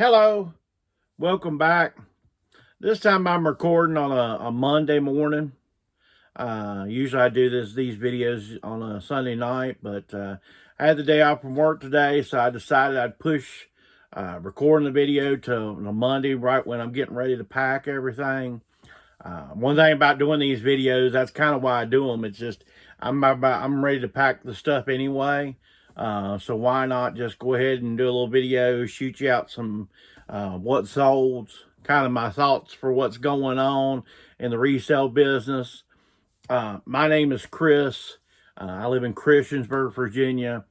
Hello, welcome back. This time I'm recording on a Monday morning. Usually I do these videos on a Sunday night, but I had the day off from work today, so I decided I'd push recording the video to a Monday, right when I'm getting ready to pack everything. One thing about doing these videos, that's kind of why I do them. It's just I'm ready to pack the stuff anyway. So why not just go ahead and do a little video, shoot you out some what sold, kind of my thoughts for what's going on in the resale business. My name is Chris. I live in Christiansburg, Virginia.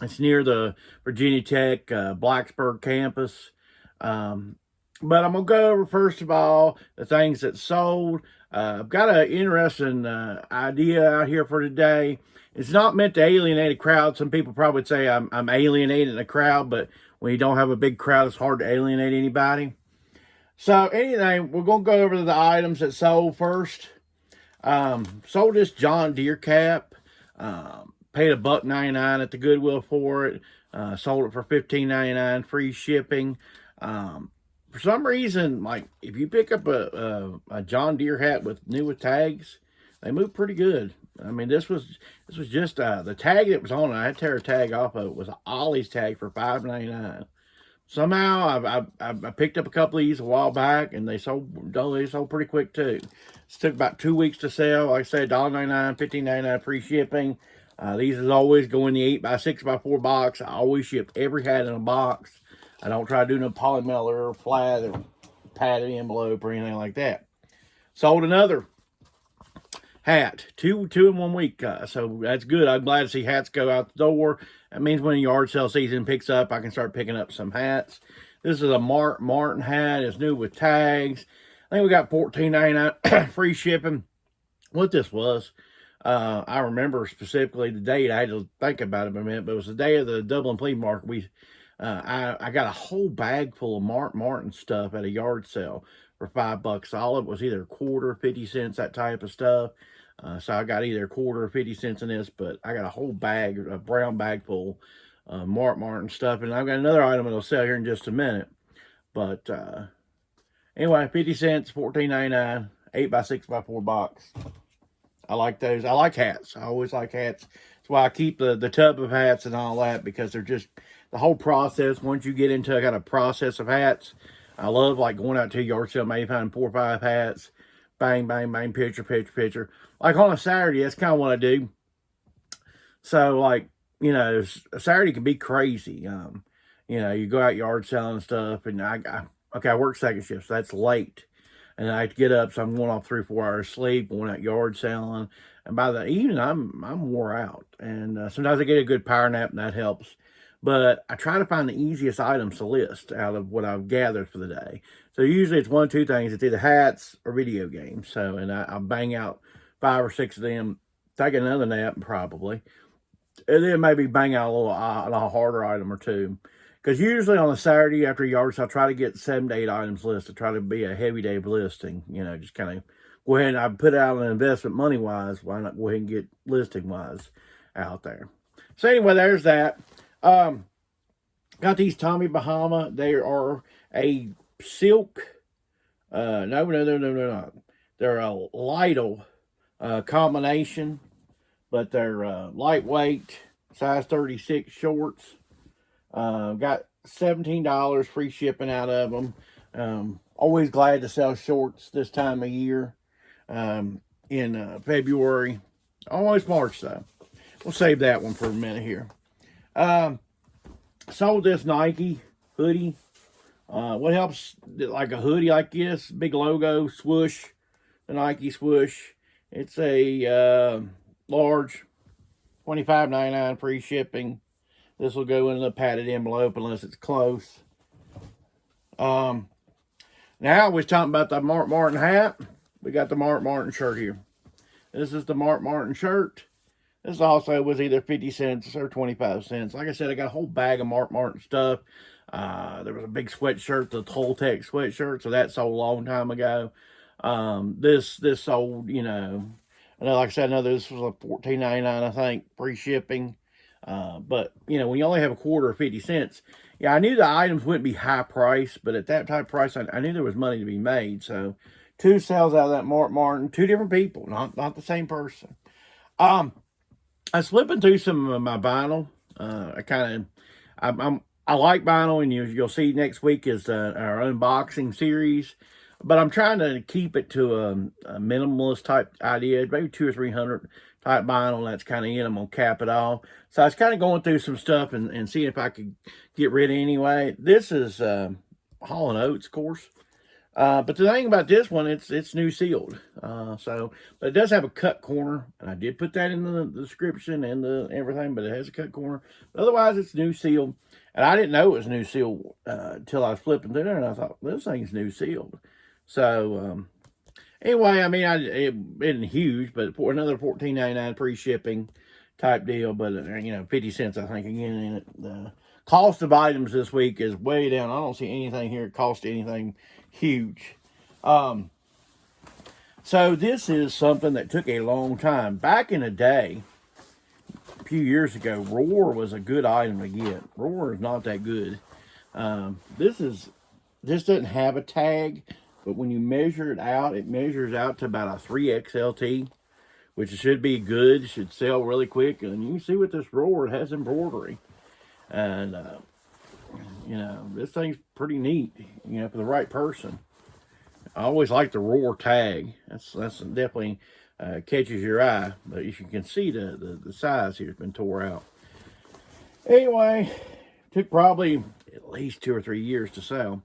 It's near the Virginia Tech Blacksburg campus. Um, but I'm going to go over, first of all, the things that sold. I've got an interesting idea out here for today. It's not meant to alienate a crowd. Some people probably say I'm alienating a crowd, but when you don't have a big crowd, it's hard to alienate anybody. So anyway, we're going to go over the items that sold first. Sold this John Deere cap. Paid $1.99 at the Goodwill for it. Sold it for $15.99, free shipping. For some reason, like if you pick up a John Deere hat with tags, they move pretty good. I mean, this was just the tag that was on it. I had to tear a tag off of it. Was an Ollie's tag for $5.99. Somehow I picked up a couple of these a while back, and they sold pretty quick too. It took about 2 weeks to sell. Like I said, $1.99, $15.99 free shipping. These is always go in the 8x6x4 box. I always ship every hat in a box. I don't try to do no poly mailer or flat or padded envelope or anything like that. Sold another hat, two in 1 week. So that's good. I'm glad to see hats go out the door. That means when the yard sale season picks up, I can start picking up some hats. This is a Martin hat. It's new with tags. I think we got $14.99 free shipping. What this was, I remember specifically the date. I had to think about it a minute, but it was the day of the Dublin flea market. I got a whole bag full of Martin stuff at a yard sale for $5 all. It was either a quarter, 50 cents, that type of stuff. So I got either a quarter or 50 cents in this, but I got a whole bag, a brown bag full of Martin stuff. And I've got another item that'll sell here in just a minute. But anyway, 50 cents, $14.99, 8x6x4 box. I like those. I like hats. I always like hats. That's why I keep the tub of hats and all that, because they're just the whole process. Once you get into a kind of process of hats, I love like going out to a yard sale, maybe finding 4 or 5 hats, bang, bang, bang, picture. Like on a Saturday, that's kind of what I do. So like, you know, a Saturday can be crazy. You know, you go out yard selling stuff, and I work second shift, so that's late. And I have to get up, so I'm going off 3 or 4 hours sleep, going out yard selling. And by the evening, I'm wore out. And sometimes I get a good power nap, and that helps. But I try to find the easiest items to list out of what I've gathered for the day. So usually it's 1 or 2 things. It's either hats or video games. So, and I bang out 5 or 6 of them, take another nap probably. And then maybe bang out a harder item or two. Because usually on a Saturday after yards, I'll try to get 7 to 8 items listed. Try to be a heavy day of listing. You know, just kind of go ahead and I put out an investment money-wise. Why not go ahead and get listing-wise out there? So anyway, there's that. Got these Tommy Bahama. They are a silk. No, they're not. They're a Lidl combination, but they're lightweight, size 36 shorts. Got $17 free shipping out of them. Always glad to sell shorts this time of year. In February, almost March though. We'll save that one for a minute here. Sold this Nike hoodie. What helps like a hoodie like this, big logo, swoosh, the Nike swoosh. It's a large, $25.99 free shipping. This will go in a padded envelope unless it's close. Now we're talking about the Martin hat. We got the Martin shirt here. This is the Martin shirt. This also was either 50 cents or 25 cents. Like I said, I got a whole bag of Martin stuff. There was a big sweatshirt, the Toltec sweatshirt, so that sold a long time ago. This sold, you know, like I said, this was a $14.99, I think, free shipping. But, you know, when you only have a quarter or 50 cents, yeah, I knew the items wouldn't be high price, but at that type of price, I knew there was money to be made. So 2 sales out of that Martin, 2 different people, not the same person. I was flipping through some of my vinyl. I like vinyl, and you'll see next week is our unboxing series. But I'm trying to keep it to a minimalist type idea, maybe 200 or 300 type vinyl. That's kind of it. I'm gonna cap it off. So I was kind of going through some stuff and seeing if I could get rid of it anyway. This is Hall and Oates, of course. But the thing about this one, it's new sealed. But it does have a cut corner, and I did put that in the description and everything. But it has a cut corner. But otherwise, it's new sealed, and I didn't know it was new sealed until I was flipping through there, and I thought this thing's new sealed. So anyway, I mean, it isn't huge, but for another $14.99 pre-shipping type deal. But you know, 50 cents I think again in it. The cost of items this week is way down. I don't see anything here that cost anything huge. So this is something that took a long time. Back in the day, a few years ago, Roar was a good item to get. Roar is not that good. This doesn't have a tag, but when you measure it out, it measures out to about a 3XLT, which should be good. It should sell really quick. And you can see with this Roar, it has embroidery. And, you know, this thing's pretty neat, you know, for the right person. I always like the Roar tag. That's definitely catches your eye. But as you can see, the size here has been tore out. Anyway, took probably at least 2 or 3 years to sell.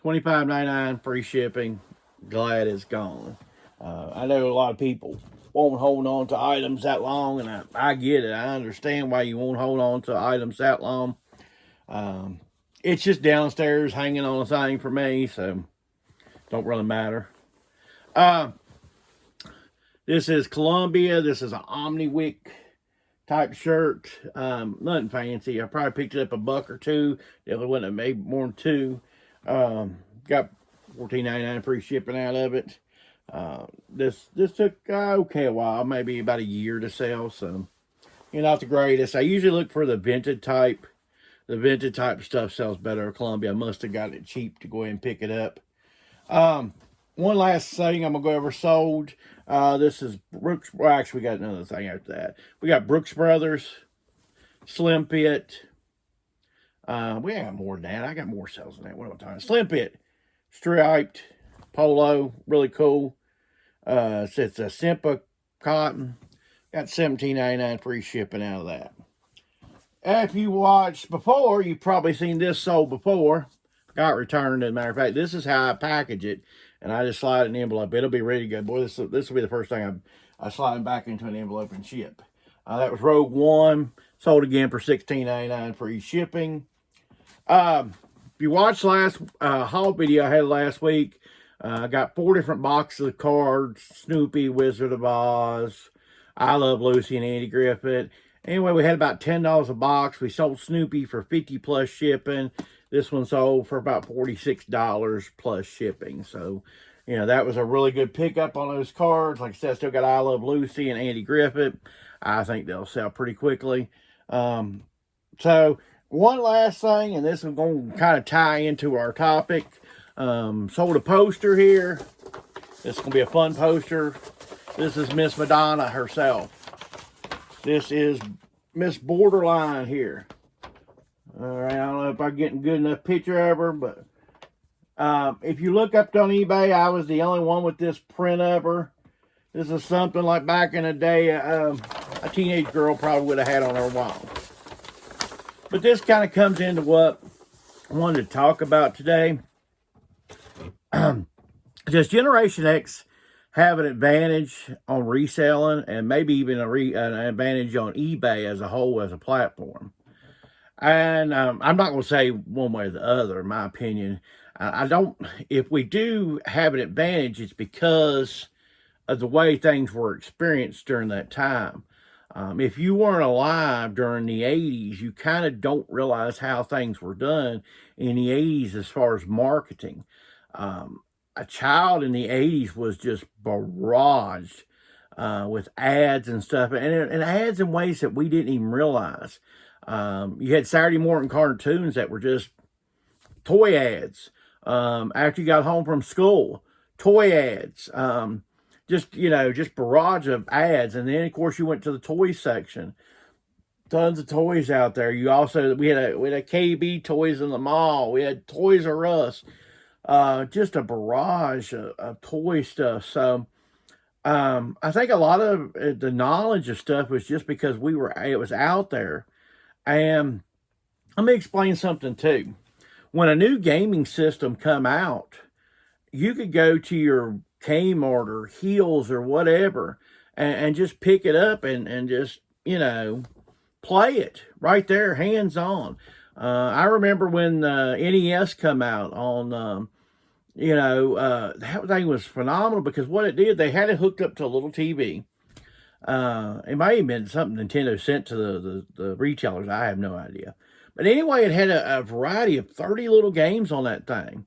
$25.99 free shipping. Glad it's gone. I know a lot of people won't hold on to items that long, and I get it. I understand why you won't hold on to items that long. It's just downstairs hanging on a thing for me, so don't really matter. This is Columbia. This is an Omniwick type shirt. Nothing fancy. I probably picked it up $1 or $2. The other wouldn't have made more than 2. Got $14.99 free shipping out of it. This took okay a while, maybe about a year to sell. So you're not the greatest. I usually look for the vintage type. The vintage type stuff sells better at Columbia. I must have got it cheap to go ahead and pick it up. One last thing I'm going to go over sold. This is Brooks. Well, actually, we got another thing after that. We got Brooks Brothers, Slim Fit. We got more than that. I got more sales than that. What am I talking? Slim Fit, striped, polo, really cool. It's a Simpa cotton. Got $17.99 free shipping out of that. If you watched before, you've probably seen this sold before. Got returned, as a matter of fact. This is how I package it. And I just slide it in the envelope. It'll be ready to go. Boy, this will be the first thing I slide it back into an envelope and ship. That was Rogue One. Sold again for $16.99 free shipping. If you watched the last haul video I had last week, I got 4 different boxes of cards. Snoopy, Wizard of Oz, I Love Lucy, and Andy Griffith. Anyway, we had about $10 a box. We sold Snoopy for $50 plus shipping. This one sold for about $46 plus shipping. So, you know, that was a really good pickup on those cards. Like I said, I still got I Love Lucy and Andy Griffith. I think they'll sell pretty quickly. So, one last thing, and this is going to kind of tie into our topic. Sold a poster here. This is going to be a fun poster. This is Miss Madonna herself. This is Miss Borderline here. All right, I don't know if I'm getting a good enough picture of her, but if you look up on eBay, I was the only one with this print of her. This is something like back in the day, a teenage girl probably would have had on her wall. But this kind of comes into what I wanted to talk about today. Does Generation X have an advantage on reselling, and maybe even an advantage on eBay as a whole, as a platform? And I'm not going to say one way or the other, in my opinion. I don't, if we do have an advantage, it's because of the way things were experienced during that time. If you weren't alive during the 80s, you kind of don't realize how things were done in the 80s as far as marketing. A child in the 80s was just barraged with ads and stuff, and ads in ways that we didn't even realize. You had Saturday morning cartoons that were just toy ads. After you got home from school, toy ads. Just barrage of ads. And then, of course, you went to the toy section. Tons of toys out there. We had a KB Toys in the mall. We had Toys R Us. Just a barrage of toy stuff. So I think a lot of the knowledge of stuff was just because it was out there. And let me explain something too. When a new gaming system come out, you could go to your Kmart or Heels or whatever and just pick it up and just, play it right there, hands on. I remember when the NES come out on, that thing was phenomenal because what it did, they had it hooked up to a little TV. It might have been something Nintendo sent to the retailers. I have no idea. But anyway, it had a variety of 30 little games on that thing.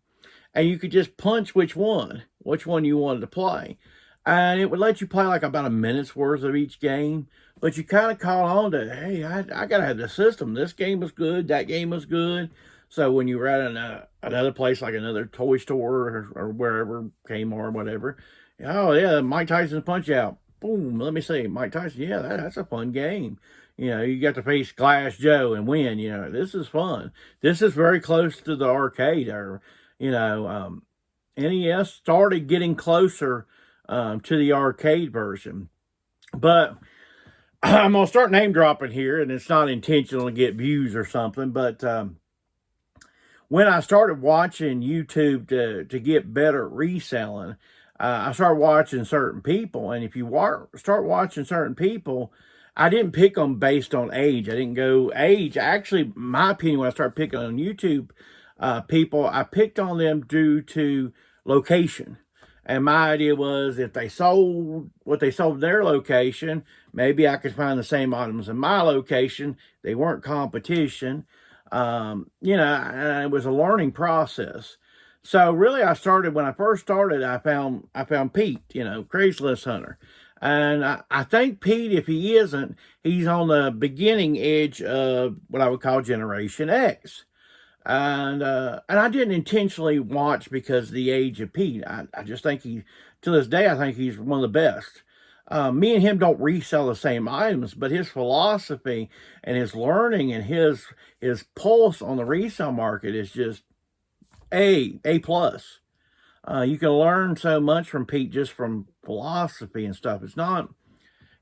And you could just punch which one you wanted to play. And it would let you play like about a minute's worth of each game. But you kind of caught on to, hey, I got to have the system. This game was good. That game was good. So when you were at another place, like another toy store or wherever, Kmart or whatever, oh, yeah, Mike Tyson's Punch-Out. Boom, let me see. Mike Tyson, yeah, that's a fun game. You got to face Glass Joe and win. This is fun. This is very close to the arcade. Or, NES started getting closer to the arcade version. But I'm going to start name dropping here, and it's not intentional to get views or something. But when I started watching YouTube to get better at reselling, I started watching certain people. And if you start watching certain people, I didn't pick them based on age. I didn't go age. Actually, my opinion, when I started picking on YouTube people, I picked on them due to location. And my idea was if they sold what they sold in their location, maybe I could find the same items in my location. They weren't competition. And it was a learning process. So really, when I first started, I found Pete, Craigslist Hunter. And I think Pete, if he isn't, he's on the beginning edge of what I would call Generation X. And I didn't intentionally watch because of the age of Pete. I just think to this day, I think he's one of the best. Me and him don't resell the same items, but his philosophy and his learning and his pulse on the resale market is just A plus. You can learn so much from Pete just from philosophy and stuff. It's not,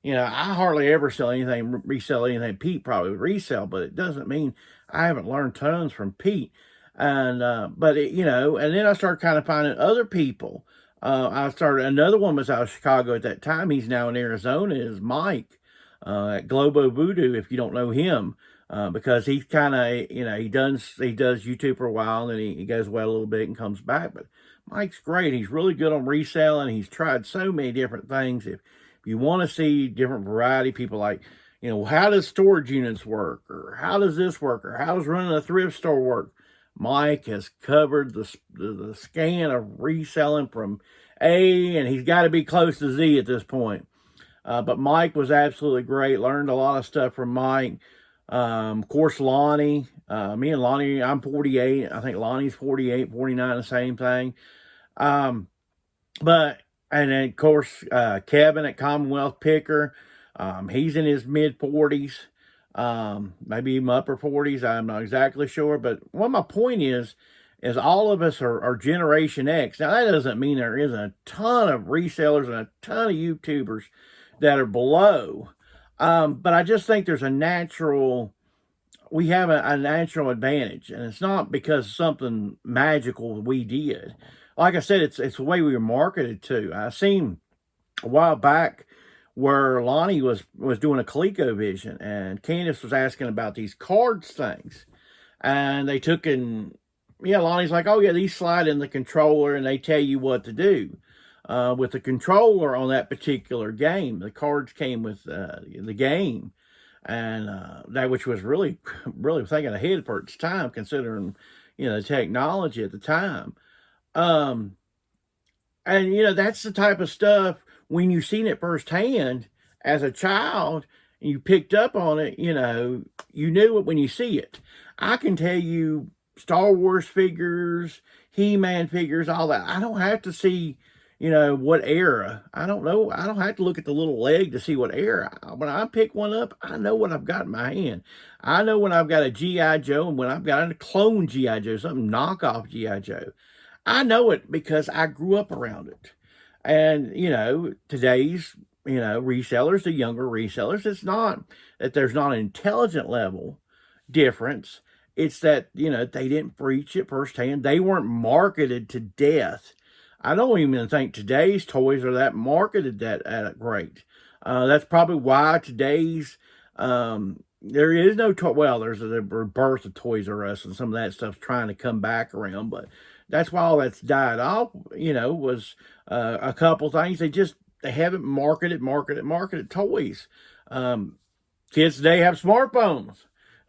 I hardly ever resell anything Pete probably would resell, but it doesn't mean I haven't learned tons from Pete. And, and then I started kind of finding other people. Another one was out of Chicago at that time. He's now in Arizona, is Mike, at Globo Voodoo, if you don't know him. Because he's kind of, he does YouTube for a while, and then he goes away a little bit and comes back. But Mike's great. He's really good on reselling. He's tried so many different things. If you want to see different variety, people like, how does storage units work? Or how does this work? Or how does running a thrift store work? Mike has covered the scan of reselling from A, and he's got to be close to Z at this point. But Mike was absolutely great. Learned a lot of stuff from Mike. Of course, Lonnie, me and Lonnie, I'm 48. I think Lonnie's 48, 49, the same thing. And then of course, Kevin at Commonwealth Picker, he's in his mid 40s, maybe even upper 40s. I'm not exactly sure, but what my point is all of us are Generation X. Now, that doesn't mean there isn't a ton of resellers and a ton of YouTubers that are below. But I just think there's we have a natural advantage, and it's not because of something magical we did. Like I said, it's the way we were marketed to. I seen a while back where Lonnie was doing a ColecoVision, and Candace was asking about these cards things, and they took Lonnie's like, oh yeah, these slide in the controller, and they tell you what to do. With the controller on that particular game, the cards came with the game, and that which was really, really thinking ahead for its time, considering the technology at the time. And that's the type of stuff when you've seen it firsthand as a child and you picked up on it, you know, you knew it when you see it. I can tell you Star Wars figures, He-Man figures, all that. I don't have to see, you know, what era. I don't know. I don't have to look at the little leg to see what era. When I pick one up, I know what I've got in my hand. I know when I've got a G.I. Joe and when I've got a clone G.I. Joe, something knockoff G.I. Joe. I know it because I grew up around it. And, you know, today's, you know, resellers, the younger resellers, it's not that there's not an intelligent level difference. It's that, you know, they didn't preach it firsthand. They weren't marketed to death. I don't even think today's toys are that marketed that great. That's probably why today's, there is no toy. Well, there's the birth of Toys R Us and some of that stuff's trying to come back around, but that's why all that's died off, you know, was a couple things. They haven't marketed toys. Kids today have smartphones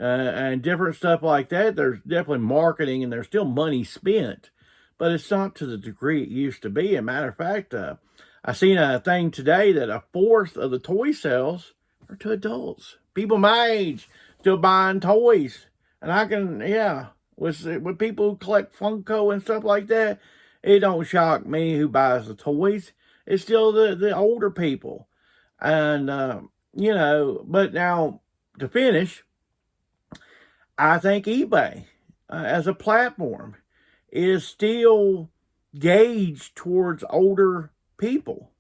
and different stuff like that. There's definitely marketing and there's still money spent, but it's not to the degree it used to be. As a matter of fact, I seen a thing today that a fourth of the toy sales are to adults. People my age still buying toys. And I can, yeah, with people who collect Funko and stuff like that, it don't shock me who buys the toys. It's still the older people. And, you know, but now to finish, I think eBay as a platform is still gauged towards older people.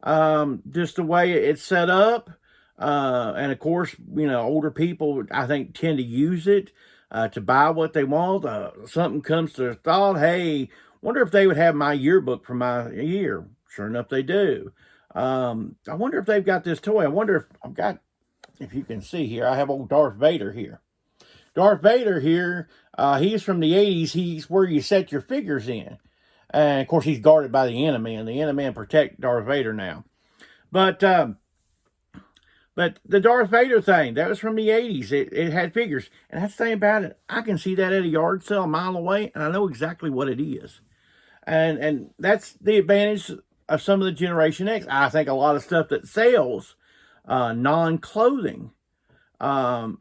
Just the way it's set up. And of course, you know, older people, I think, tend to use it to buy what they want. Something comes to their thought, hey, wonder if they would have my yearbook for my year. Sure enough, they do. I wonder if they've got this toy. I wonder if I've got, if you can see here, I have old Darth Vader here. Darth Vader here, he's from the 80s. He's where you set your figures in. And of course, he's guarded by the enemy, and the enemy protect Darth Vader now. But the Darth Vader thing, that was from the 80s. It had figures. And that's the thing about it. I can see that at a yard sale a mile away, and I know exactly what it is. And that's the advantage of some of the Generation X. I think a lot of stuff that sells non-clothing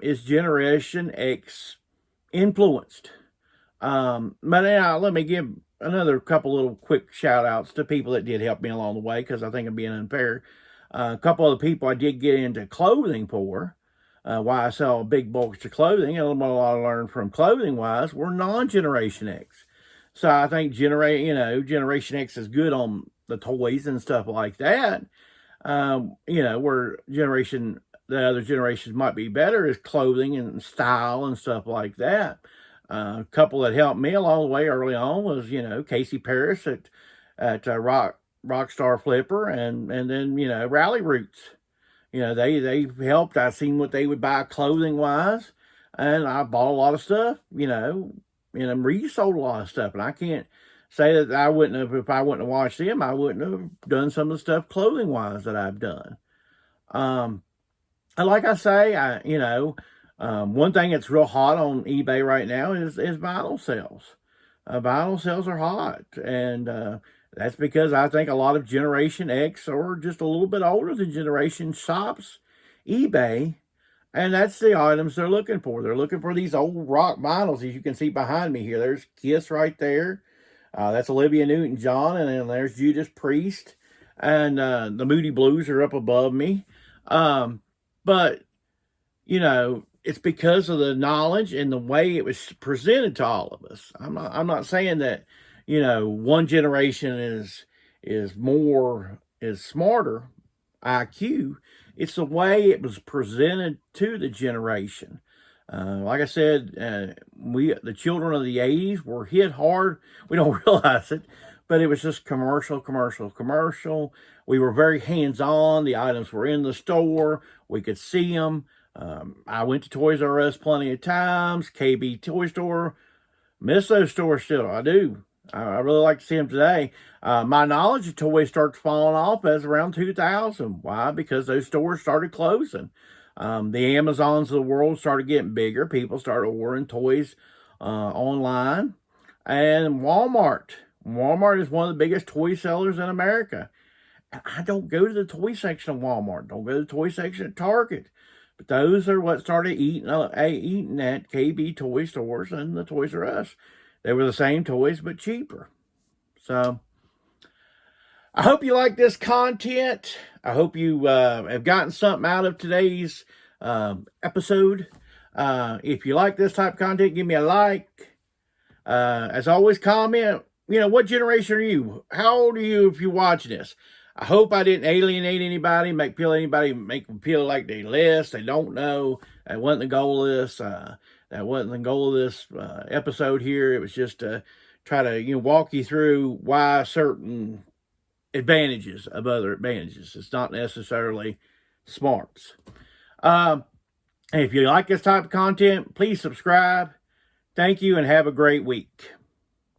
is Generation X influenced. But now let me give another couple little quick shout outs to people that did help me along the way, because I think I'm being unfair. A couple of the people I did get into clothing for, why I sell big bulks of clothing, and a lot I learned from clothing wise, were non-Generation X. So I think Generation X is good on the toys and stuff like that. You know, where the other generations might be better is clothing and style and stuff like that. A couple that helped me along the way early on was, you know, Casey Paris at Rockstar Flipper, and then, you know, Rally Roots. You know, they helped. I seen what they would buy clothing wise, and I bought a lot of stuff, you know, and resold a lot of stuff. And I can't say that I wouldn't have, if I wouldn't have watched them, I wouldn't have done some of the stuff clothing wise that I've done. And like I say, one thing that's real hot on eBay right now is vinyl sales. Vinyl sales are hot, and that's because I think a lot of Generation X or just a little bit older than Generation shops eBay, and that's the items they're looking for. They're looking for these old rock vinyls, as you can see behind me here. There's Kiss right there. That's Olivia Newton-John, and then there's Judas Priest, and the Moody Blues are up above me. But, you know, it's because of the knowledge and the way it was presented to all of us. I'm not saying that, you know, one generation is smarter IQ. It's the way it was presented to the generation. Like I said, the children of the 80s were hit hard. We don't realize it, but it was just commercial. We were very hands-on. The items were in the store. We could see them. I went to Toys R Us plenty of times, KB Toy Store. Miss those stores still. I do. I really like to see them today. My knowledge of toys starts falling off as around 2000. Why? Because those stores started closing. The Amazons of the world started getting bigger. People started ordering toys online. And Walmart. Walmart is one of the biggest toy sellers in America. I don't go to the toy section of Walmart. Don't go to the toy section at Target. But those are what started eating at KB toy stores and the Toys R Us. They were the same toys, but cheaper. So I hope you like this content. I hope you have gotten something out of today's episode. If you like this type of content, give me a like. As always, comment, what generation are you? How old are you if you're watching this? I hope I didn't alienate anybody, make them feel like they less, they don't know. That wasn't the goal of this. Episode here. It was just to try to walk you through why certain advantages of other advantages. It's not necessarily smarts. If you like this type of content, please subscribe. Thank you and have a great week.